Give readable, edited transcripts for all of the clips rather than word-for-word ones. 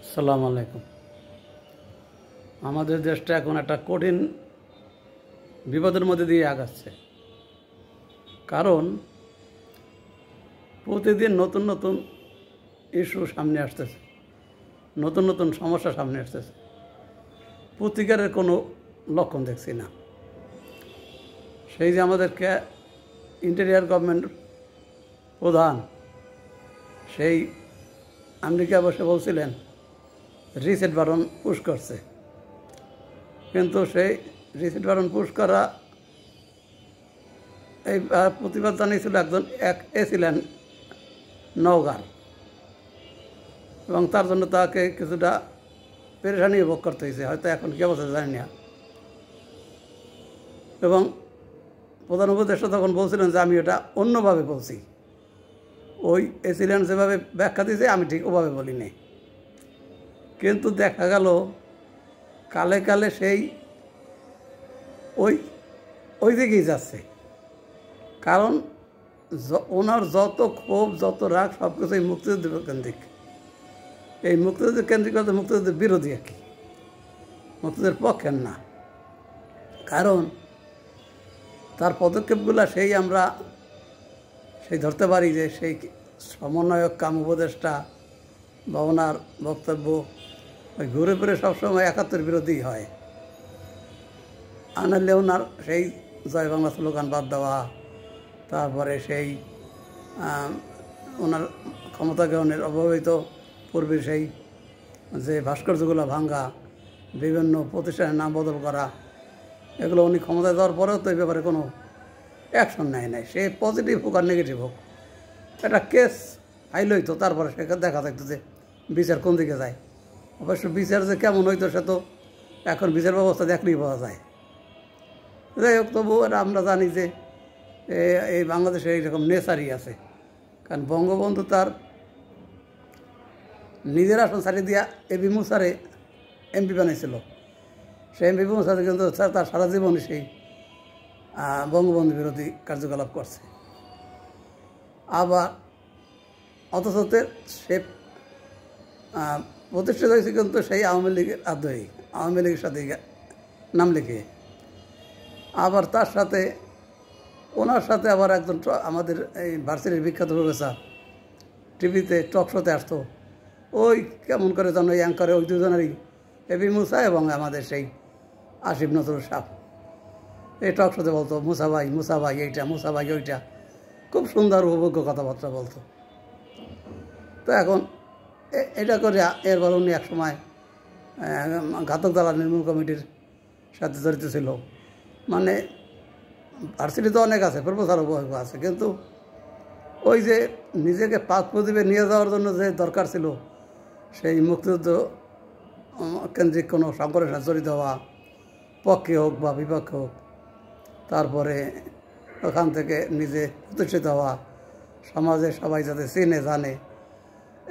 আসসালামু আলাইকুম। আমাদের দেশটা এখন একটা কঠিন বিপদের মধ্যে দিয়ে আগাচ্ছে, কারণ প্রতিদিন নতুন নতুন ইস্যু সামনে আসতেছে, নতুন নতুন সমস্যা সামনে আসতেছে। প্রতিকারের কোনো লক্ষণ দেখছি না। সেই যে আমাদেরকে ইন্টেরিয়ার গভর্নমেন্ট প্রধান সেই আমেরিকা বসে বলছিলেন রিসেট বাটন পুশ করছে, কিন্তু সেই রিসেট বাটন পুশ করা এই প্রতিবাদ জানিয়েছিল একজন ছিলেন নওগাঁর, এবং তার জন্য তাকে কিছুটা পেরেশানি ভোগ করতে হয়েছে, হয়তো এখন কী অবস্থা জানি না। এবং প্রধান উপদেষ্টা তখন বলছিলেন যে আমি এটা অন্যভাবে বলছি, ওই এসিলেন যেভাবে ব্যাখ্যা দিয়েছে আমি ঠিক ওভাবে বলিনি। কিন্তু দেখা গেল কালে কালে সেই ওই দিকেই যাচ্ছে, কারণ ওনার যত ক্ষোভ যত রাগ সব কিছুই মুক্তিযুদ্ধ কেন্দ্রিক। এই মুক্তিযুদ্ধ কেন্দ্রিকতা মুক্তিযুদ্ধের বিরোধী আর কি, মুক্তিযুদ্ধের পক্ষের না। কারণ তার পদক্ষেপগুলো আমরা সেই ধরতে পারি যে সেই সমন্বয়ক কাম উপদেষ্টা বা ওনার বক্তব্য ওই ঘুরে ফিরে সবসময় ৭১ বিরোধী হয়। আনালে ওনার সেই জয় বাংলা স্লোগান বাদ দেওয়া, তারপরে সেই ওনার ক্ষমতা গ্রহণের অব্যবহিত পূর্বে সেই যে ভাস্কর্যগুলো ভাঙ্গা, বিভিন্ন প্রতিষ্ঠানের নাম বদল করা, এগুলো উনি ক্ষমতায় যাওয়ার পরেও তো এই ব্যাপারে কোনো অ্যাকশন নেয় নাই। সে পজিটিভ হোক আর নেগেটিভ হোক, একটা কেস ফাইল হইতো, তারপরে সেখানে দেখা থাকতো যে বিচার কোন দিকে যায়। অবশ্য বিচার যে কেমন হইতো সে তো এখন বিচার ব্যবস্থা দেখলেই পাওয়া যায়। যাই হোক, তবুও এটা আমরা জানি যে এই বাংলাদেশে এইরকম নেচারই আছে। কারণ বঙ্গবন্ধু তার নিজের আসন ছাড়িয়ে দিয়া এবি মুসারে এমপি বানিয়েছিল। সেই এমপি মুসারে কিন্তু তার সারা জীবনই সেই বঙ্গবন্ধু বিরোধী কার্যকলাপ করছে। আবার অথচ সে প্রতিষ্ঠিত হয়েছে কিন্তু সেই আওয়ামী লীগের আদয়ী, আওয়ামী লীগের সাথে নাম লিখে। আবার তার সাথে ওনার সাথে আবার একজন আমাদের এই ভার্সিটির বিখ্যাত প্রফেসর টিভিতে টক শোতে আসতো, ওই কেমন করে যেন ওই অ্যাঙ্কারে ওই দুজনেরই এবি মুসা এবং আমাদের সেই আসিফ নজরুল সাহ এই টক শোতে বলতো মুসা ভাই এইটা, মুসা ভাই ওইটা, খুব সুন্দর উপভোগ্য কথাবার্তা বলতো। তো এখন এটা করে এরপর উনি একসময় ঘাতক দালাল নির্মূল কমিটির সাথে জড়িত ছিল। মানে ভার্সিটি তো অনেক আছে, প্রফেসর আছে, কিন্তু ওই যে নিজেকে পাক প্রদীপে নিয়ে যাওয়ার জন্য যে দরকার ছিল সেই মুক্তিযুদ্ধ কেন্দ্রিক কোনো সংকটের সাথে জড়িত হওয়া, পক্ষে হোক বা বিপক্ষে হোক, তারপরে ওখান থেকে নিজে প্রতিষ্ঠিত হওয়া, সমাজে সবাই যাতে চিনে জানে,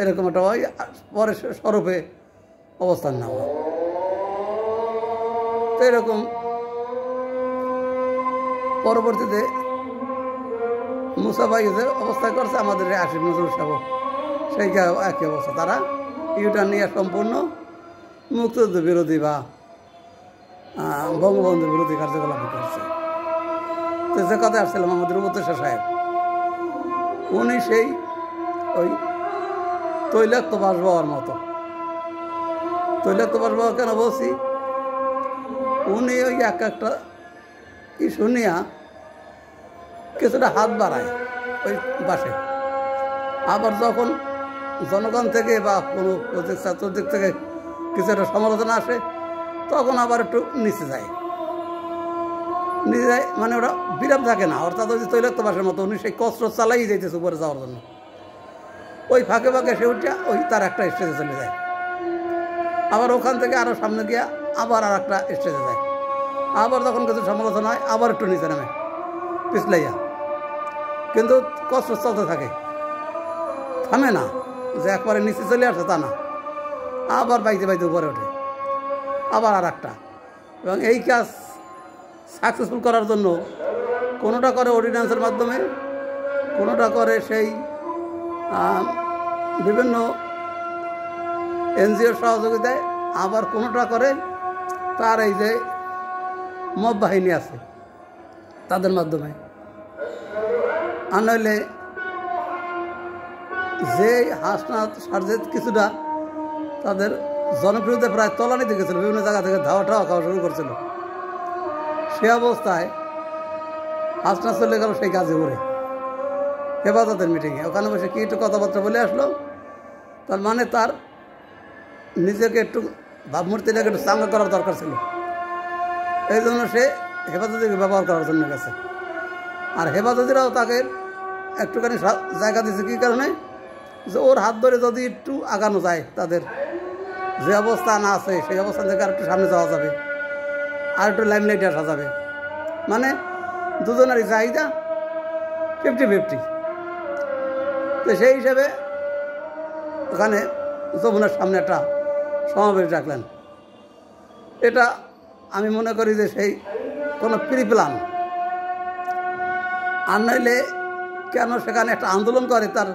এরকম একটা হয়, পরে স্বরূপে অবস্থান নেওয়া। তো এরকম পরবর্তীতে মুসা ভাই যে অবস্থা করছে, আমাদের আসিফ নজরুল সাহেব সেই একই অবস্থা। তারা ইউটার্ন নিয়ে সম্পূর্ণ মুক্তিযুদ্ধ বিরোধী বা বঙ্গবন্ধু বিরোধী কার্যকলাপ করছে। তো যে কথা আসছিলাম, আমাদের উপদেষ্টা সাহেব উনি সেই ওই তৈলাক্ত বাসবাবার মতো, তৈলাক্ত বাসবাবা কেন বলছি, উনি ওই একটা ইস্যু নিয়ে কিছুটা হাত বাড়ায় ওই বাসে, আবার যখন জনগণ থেকে বা কোনো ছাত্র দিক থেকে কিছু একটা সমালোচনা আসে তখন আবার একটু নিচে যায়, মানে ওরা বিরাম থাকে না। অর্থাৎ ওই যে তৈলাক্ত বাসের মতো উনি সেই কসরত চালাই যাইতেছে উপরে যাওয়ার জন্য, ওই ফাঁকে ফাঁকে সে উঠে ওই তার একটা স্টেজে চলে যায়, আবার ওখান থেকে আরও সামনে গিয়া আবার আর একটা স্টেজে যায়, আবার যখন কিছু সমালোচনা হয় আবার একটু নিচে নামে পিছলাইয়া, কিন্তু কসরত চলতে থাকে, থামে না যে একবারে নিচে চলে আসে তা না, আবার বাইতে বাইতে উপরে ওঠে, আবার আর একটা। এবং এই কাজ সাকসেসফুল করার জন্য কোনোটা করে অর্ডিন্যান্সের মাধ্যমে, কোনোটা করে সেই বিভিন্ন এনজিওর সহযোগিতায়, আবার কোনোটা করে তার এই যে মব বাহিনী আছে তাদের মাধ্যমে। আর নইলে যে হাসনাত সারজেদ কিছুটা তাদের জনপ্রিয়তা প্রায় তলানিতে গেছিল, বিভিন্ন জায়গা থেকে ধাওয়া খাওয়া শুরু করছিল। সে অবস্থায় হাসনাত চলে গেল সেই গাজীপুরে হেফাজতের মিটিংয়ে। ওখানে বসে কি একটু কথাবার্তা বলে আসলো। তার মানে তার নিজেকে একটু ভাবমূর্তিটাকে একটু চাঙ্গা করার দরকার ছিল, এই জন্য সে হেফাজতিকে ব্যবহার করার জন্য গেছে। আর হেফাজতিরাও তাকে একটুখানি জায়গা দিয়েছে, কী কারণে, যে ওর হাত ধরে যদি একটু আগানো যায়, তাদের যে অবস্থান আছে সেই অবস্থান থেকে আর একটু সামনে যাওয়া যাবে, আর একটু লাইমলাইটে আসা যাবে। মানে দুজনেরই চাহিদা 50-50। তো সেই হিসেবে ওখানে যমুনার সামনে একটা সমাবেশ ডাকলেন। এটা আমি মনে করি যে সেই কোনো প্রিপ্ল্যান। আর নইলে কেন সেখানে একটা আন্দোলন করে তার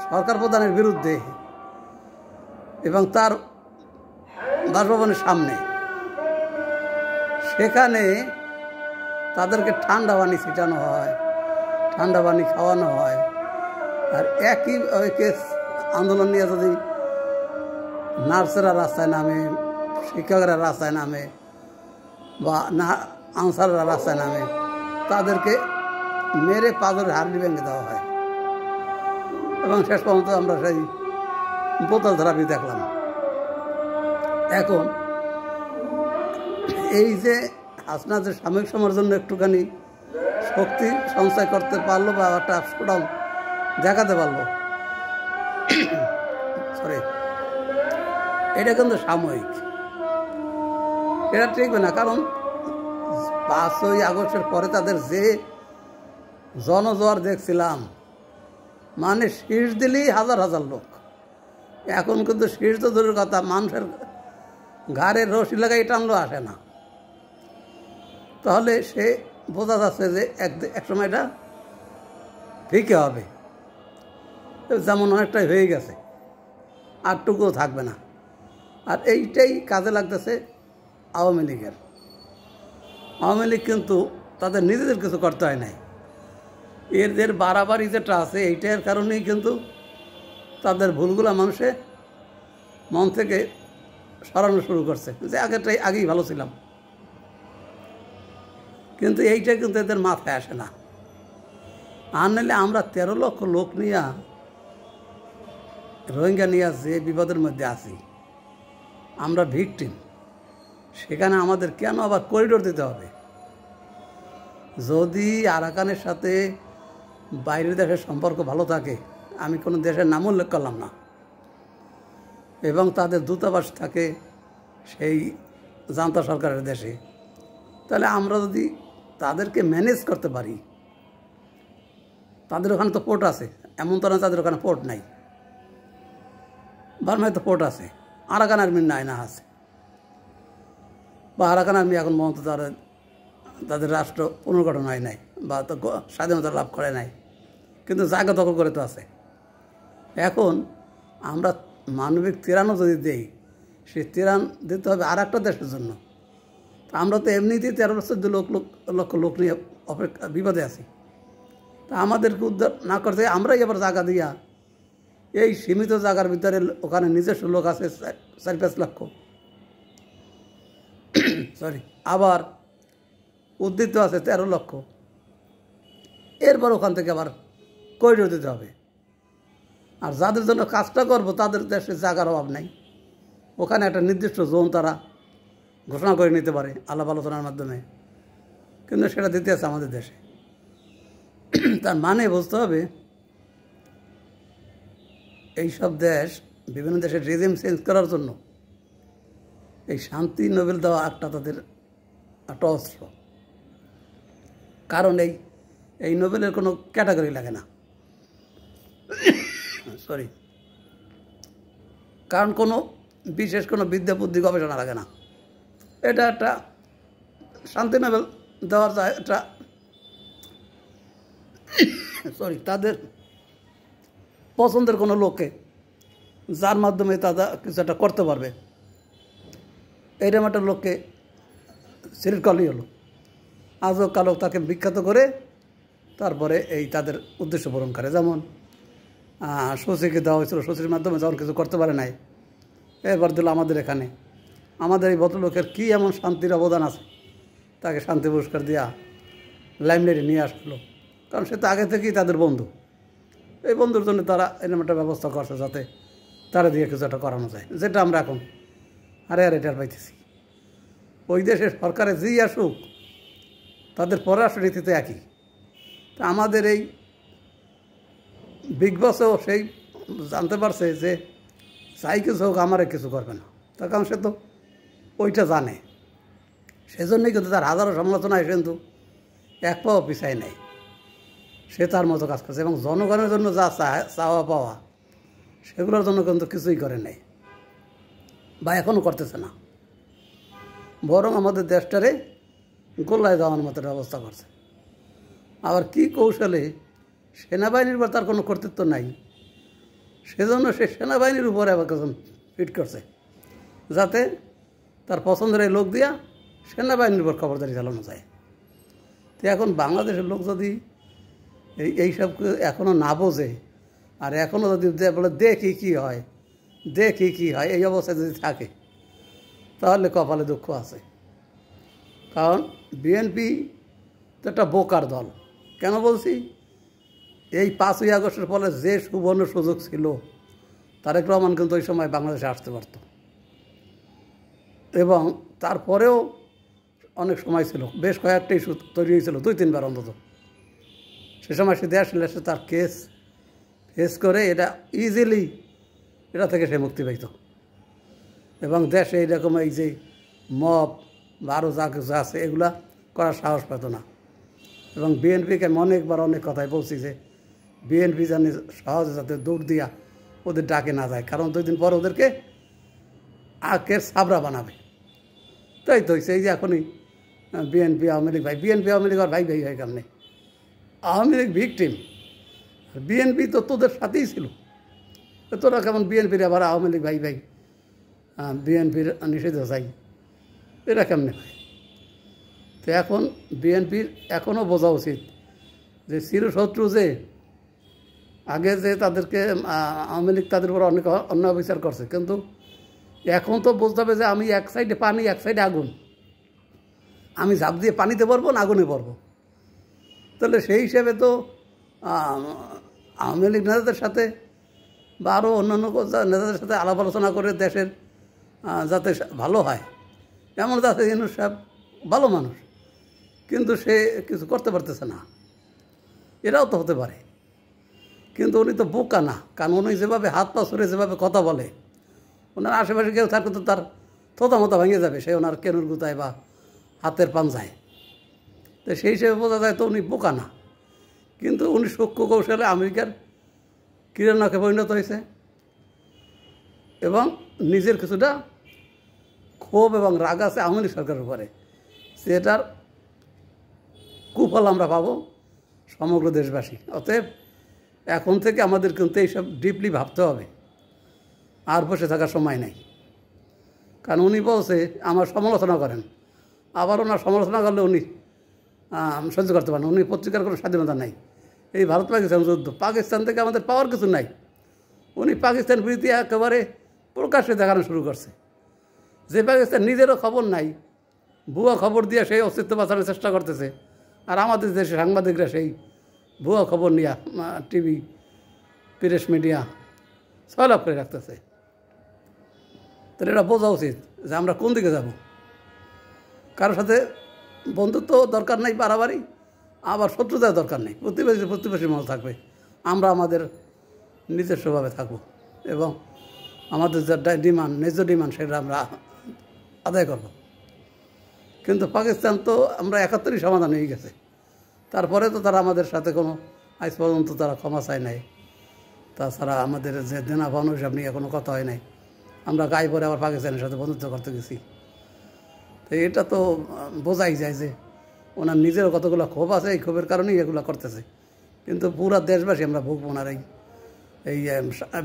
সরকার প্রধানের বিরুদ্ধে এবং তার বাসভবনের সামনে, সেখানে তাদেরকে ঠান্ডা পানি ছিটানো হয়, ঠান্ডা পানি খাওয়ানো হয়। আর একই কেস আন্দোলন নিয়ে যদি নার্সেরা রাস্তায় নামে, শিক্ষকরা রাস্তায় নামে, বা না আনসাররা রাস্তায় নামে, তাদেরকে মেরে পাথরের হাড়ি ভেঙে দেওয়া হয়। এবং শেষ পর্যন্ত আমরা সেই বোতল থেরাপি দেখলাম। এখন এই যে হাসনাত যে সাময়িক সময়ের জন্য একটুখানি শক্তি সঞ্চয় করতে পারলো বা একটা শোডাউন দেখাতে পারলো, সরি, এটা কিন্তু সাময়িক, এটা ঠিকবে না। কারণ 5ই আগস্টের পরে তাদের যে জনজোয়ার দেখছিলাম, মানে শীষ দিলেই হাজার হাজার লোক। এখন কিন্তু শীষ তো দূরের কথা, মানুষের ঘাড়ের রশি লাগাই টানলেও আসে না। তাহলে সে বোঝা যাচ্ছে যে এক সময় এটা ফিকে হবে, যেমন অনেকটাই হয়ে গেছে, আরটুকুও থাকবে না। আর এইটাই কাজে লাগতেছে আওয়ামী লীগের। আওয়ামী লীগ কিন্তু তাদের নিজেদের কিছু করতে হয় নাই, এদের বাড়াবাড়ি যেটা আছে এইটার কারণেই কিন্তু তাদের ভুলগুলা মানুষে মন থেকে সরানো শুরু করছে, যে আগেই ভালো ছিলাম। কিন্তু এইটা কিন্তু এদের মাথায় আসে না। আর নাহলে আমরা 13 লক্ষ লোক নিয়ে, রোহিঙ্গা নিয়ে যে বিপদের মধ্যে আছি, আমরা ভিকটিম, সেখানে আমাদের কেন আবার করিডোর দিতে হবে? যদি আরাকানের সাথে বাইরের দেশের সম্পর্ক ভালো থাকে, আমি কোনো দেশের নাম উল্লেখ করলাম না, এবং তাদের দূতাবাস থাকে সেই জান্তা সরকারের দেশে, তাহলে আমরা যদি তাদেরকে ম্যানেজ করতে পারি, তাদের ওখানে তো পোর্ট আছে, এমন তো না তাদের ওখানে পোর্ট নাই। বার্মায় তো পোর্ট আছে, আরাকান আর্মির নাই না আছে, বা আরাকান আর্মি এখন মতো তাদের রাষ্ট্র পুনর্গঠন হয় নাই, বা তো স্বাধীনতা লাভ করে নাই, কিন্তু জায়গা দখল করে তো আছে। এখন আমরা মানবিক ত্রাণও যদি দেই, সেই ত্রাণ দিতে হবে আর একটা দেশের জন্য। আমরা তো এমনিতেই 13 লক্ষ লোক নিয়ে বিপদে আছি। তা আমাদেরকে উদ্ধার না করতে আমরাই আবার জায়গা দিয়া, এই সীমিত জায়গার ভিতরে ওখানে নিজস্ব লোক আছে 4-5 লক্ষ, সরি, আবার উদ্ধৃত আছে 13 লক্ষ। এরপর ওখান থেকে আবার করিডোর দিতে হবে। আর যাদের জন্য কাজটা করবো তাদের দেশে জায়গার অভাব নাই, ওখানে একটা নির্দিষ্ট জোন তারা ঘোষণা করে নিতে পারে আলাপ আলোচনার মাধ্যমে, কিন্তু সেটা দিতে আছে আমাদের দেশে। তার মানে বুঝতে হবে এইসব দেশ, বিভিন্ন দেশের রেজিম চেঞ্জ করার জন্য এই শান্তি নোবেল দেওয়া একটা তাদের একটা অস্ত্র। কারণ এই নোবেলের কোনো ক্যাটাগরি লাগে না, সরি, কারণ কোনো বিশেষ কোনো বিদ্যা বুদ্ধি গবেষণা লাগে না। এটা একটা শান্তি নোবেল দেওয়ার যায় একটা, সরি, তাদের পছন্দের কোনো লোককে যার মাধ্যমে তারা কিছু একটা করতে পারবে, এইরকম একটা লোককে সিলেক্ট করলেই হলো। আজও কালো তাকে বিখ্যাত করে তারপরে এই তাদের উদ্দেশ্য পূরণ করে। যেমন শশীকে দেওয়া হয়েছিল, শশীর মাধ্যমে যখন কিছু করতে পারে নাই, এরপর দিল আমাদের এখানে। আমাদের এই ভদ্রলোকের কী এমন শান্তির অবদান আছে, তাকে শান্তি পুরস্কার দেওয়া লাইমলাইটে নিয়ে আসলো, কারণ সে তো আগে থেকেই তাদের বন্ধু। এই বন্ধুর জন্য তারা এরকম একটা ব্যবস্থা করছে যাতে তারা দিয়ে কিছু একটা করানো যায়, যেটা আমরা এখন হারে টের পাইতেছি। ওই দেশের সরকারে যেই আসুক তাদের পররাষ্ট্র নীতিতে একই। তা আমাদের এই বিগ বসও সেই জানতে পারছে যে চাই কিছু হোক আমারে কিছু করবে না, তার কারণ সে তো ওইটা জানে। সেজন্যই কিন্তু তার হাজারো সমালোচনা এসে কিন্তু এক পাও পিছায় নেই, সে তার মতো কাজ করছে। এবং জনগণের জন্য যা চাওয়া পাওয়া সেগুলোর জন্য কিন্তু কিছুই করে নেই বা এখনও করতেছে না, বরং আমাদের দেশটারে গোল্লায় দেওয়ার মতো ব্যবস্থা করছে। আবার কি কৌশলে সেনাবাহিনীর উপর তার কোনো কর্তৃত্ব নাই, সেজন্য সে সেনাবাহিনীর উপরে আবার কিছু ফিট করছে যাতে তার পছন্দের এই লোক দিয়া সেনাবাহিনীর উপর খবরদারি চালানো যায়। তো এখন বাংলাদেশের লোক যদি এইসব এখনও না বোঝে আর এখনও যদি বলে দেখি কী হয়, দেখি কী হয়, এই অবস্থায় যদি থাকে তাহলে কপালে দুঃখ আছে। কারণ বিএনপি তো একটা বোকার দল। কেন বলছি? এই 5ই আগস্টের ফলে যে সুবর্ণ সুযোগ ছিল, তারেক রহমান কিন্তু ওই সময় বাংলাদেশে আসতে পারত, এবং তারপরেও অনেক সময় ছিল, বেশ কয়েকটা ইস্যু তৈরি হয়েছিল, 2-3 বার অন্তত। সে সময় সে দেশ এসে তার কেস ফেস করে এটা ইজিলি এটা থেকে সে মুক্তি পাইত, এবং দেশে এইরকম এই যে মব বা আরও যা কিছু আছে এগুলা করার সাহস পেত না। এবং বিএনপিকে অনেকবার অনেক কথাই বলছি যে বিএনপি জানি সহজে যাতে দৌড় দিয়া ওদের ডাকে না যায়, কারণ 2 দিন পর ওদেরকে আখের সাবরা বানাবে। তাই তো হয়েছে, এই যে এখনই বিএনপি আওয়ামী লীগ ভাই, বিএনপি আওয়ামী লীগ আর ভাই ভাই হয় কেমনে? আওয়ামী লীগ ভিকটিম, আর বিএনপি তো তোদের সাথেই ছিল, তোরা কেমন বিএনপির আবার আওয়ামী লীগ ভাই ভাই, বিএনপির নিষিদ্ধ চাই, এটা কেমনে হয়? তো এখন বিএনপির এখনও বোঝা উচিত যে চিরশত্রু যে আগে যে তাদেরকে আওয়ামী লীগ তাদের উপর অনেক অন্যায় বিচার করছে, কিন্তু এখন তো বুঝতে হবে যে আমি এক সাইডে পানি এক সাইডে আগুন, আমি ঝাঁপ দিয়ে পানিতে পড়বো না আগুনে পড়বো। তাহলে সেই হিসেবে তো আওয়ামী লীগ নেতাদের সাথে বা আরও অন্যান্য নেতাদের সাথে আলাপ আলোচনা করে দেশের যাতে ভালো হয়, এমন যাতে ইউনূস সাহেব ভালো মানুষ, কিন্তু সে কিছু করতে পারতেছে না, এটাও তো হতে পারে। কিন্তু উনি তো বোকা না, কারণ উনি যেভাবে হাত পা ছুড়ে যেভাবে কথা বলে, ওনার আশেপাশে কেউ থাকলে তো তার থোতা মতো ভেঙে যাবে, সে ওনার কেনুর গুতায় বা হাতের পাঞ্জায়। তো সেই হিসেবে বোঝা যায় তো উনি বোকা না, কিন্তু উনি সূক্ষ্ম কৌশলে আমেরিকার কিরণকে পরিণত হয়েছে এবং নিজের কিছুটা ক্ষোভ এবং রাগ আছে আওয়ামী লীগ সরকারের উপরে, সেটার কুফল আমরা পাবো সমগ্র দেশবাসী। অতএব এখন থেকে আমাদের কিন্তু এইসব ডিপলি ভাবতে হবে, আর বসে থাকার সময় নেই। কারণ উনি বলছে আমার সমালোচনা করেন, আবার ওনার সমালোচনা করলে উনি সহ্য করতে পারেন। উনি পত্রিকার কোনো স্বাধীনতা নাই। এই ভারত পাকিস্তান যুদ্ধ, পাকিস্তান থেকে আমাদের পাওয়ার কিছু নাই, উনি পাকিস্তান বিরোধী একেবারে প্রকাশ্যে দেখানো শুরু করছে। যে পাকিস্তান নিজেরও খবর নাই, ভুয়া খবর দিয়ে সেই অস্তিত্ব বাঁচানোর চেষ্টা করতেছে, আর আমাদের দেশে সাংবাদিকরা সেই ভুয়া খবর নিয়ে টিভি প্রেস মিডিয়া সয়লাভ করে রাখতেছে। তাহলে এটা বোঝা উচিত যে আমরা কোন দিকে যাব। কারোর সাথে বন্ধুত্ব দরকার নেই বাড়াবাড়ি, আবার শত্রুতার দরকার নেই, প্রতিবেশীর মতো থাকবে, আমরা আমাদের নিজস্বভাবে থাকব এবং আমাদের যে ডিমান্ড, ন্যায্য ডিমান্ড, সেটা আমরা আদায় করব। কিন্তু পাকিস্তান তো আমরা 71ই সমাধান হয়ে গেছে, তারপরে তো তারা আমাদের সাথে কোনো আজ পর্যন্ত তারা ক্ষমা চায় নাই, তাছাড়া আমাদের যে দেনা পাওনা হিসাব নিয়ে কোনো কথা হয় নাই, আমরা গায়ে পরে আবার পাকিস্তানের সাথে বন্ধুত্ব করতে গেছি। তো এটা তো বোঝাই যায় যে ওনার নিজেরও কতগুলো ক্ষোভ আছে, এই ক্ষোভের কারণেই এগুলো করতেছে। কিন্তু পুরা দেশবাসী আমরা ভুগবো ওনার এই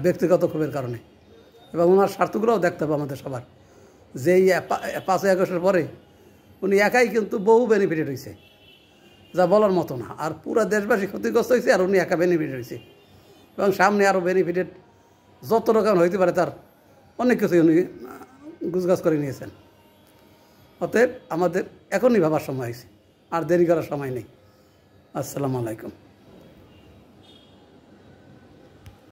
ব্যক্তিগত ক্ষোভের কারণে। এবং ওনার স্বার্থগুলোও দেখতে হবে আমাদের সবার, যে এই 5ই আগস্টের পরে উনি একাই কিন্তু বহু বেনিফিটেড হয়েছে, যা বলার মতো না। আর পুরা দেশবাসী ক্ষতিগ্রস্ত হয়েছে, আর উনি একা বেনিফিটেড হয়েছে। এবং সামনে আরও বেনিফিটেড যত রকম হইতে পারে তার অনেক কিছুই উনি গুছগাছ করে নিয়েছেন। অতএব আমাদের এখনই ভাবার সময় হয়েছে, আর দেরি করার সময় নেই। আসসালামু আলাইকুম।